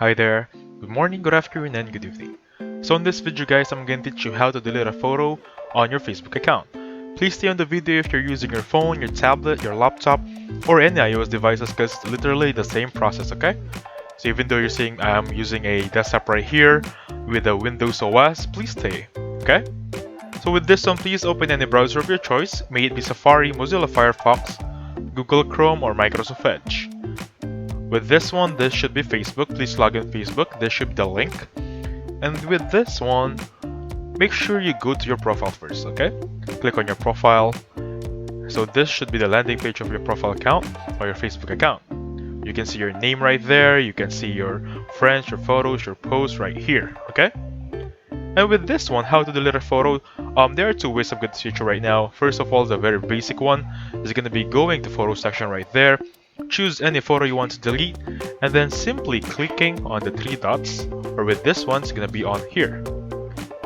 Hi there, good morning, good afternoon, and good evening. So in this video guys, I'm going to teach you how to delete a photo on your Facebook account. Please stay on the video if you're using your phone, your tablet, your laptop, or any iOS devices because it's literally the same process, okay? So even though you're seeing I'm using a desktop right here with a Windows OS, please stay, okay? So with this one, please open any browser of your choice, may it be Safari, Mozilla Firefox, Google Chrome, or Microsoft Edge. With this one, this should be Facebook. Please log in Facebook. This should be the link. And with this one, make sure you go to your profile first, okay? Click on your profile. So this should be the landing page of your profile account or your Facebook account. You can see your name right there. You can see your friends, your photos, your posts right here, okay? And with this one, how to delete a photo, there are two ways I'm going to teach you right now. First of all, the very basic one is going to be going to photo section right there. Choose any photo you want to delete and then simply clicking on the three dots, or with this one, it's going to be on here.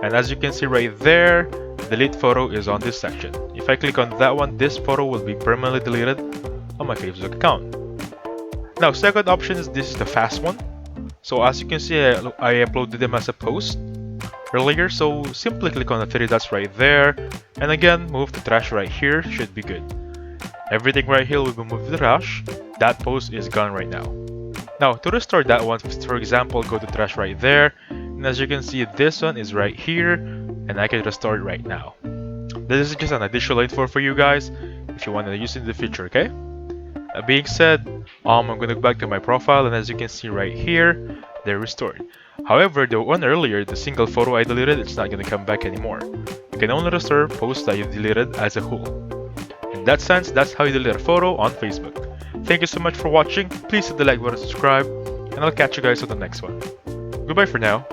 And as you can see right there, delete photo is on this section. If I click on that one, this photo will be permanently deleted on my Facebook account. Now, second option is this is the fast one. So as you can see, I uploaded them as a post earlier. So simply click on the three dots right there. And again, move to trash right here, should be good. Everything right here will be moved to the trash. That post is gone right now. Now, to restore that one, for example, go to trash right there. And as you can see, this one is right here. And I can restore it right now. This is just an additional info for you guys if you want to use it in the future, okay? That being said, I'm going to go back to my profile. And as you can see right here, they're restored. However, the one earlier, the single photo I deleted, it's not going to come back anymore. You can only restore posts that you deleted as a whole. In that sense, that's how you delete a photo on Facebook. Thank you so much for watching. Please hit the like button, subscribe, and I'll catch you guys on the next one. Goodbye for now.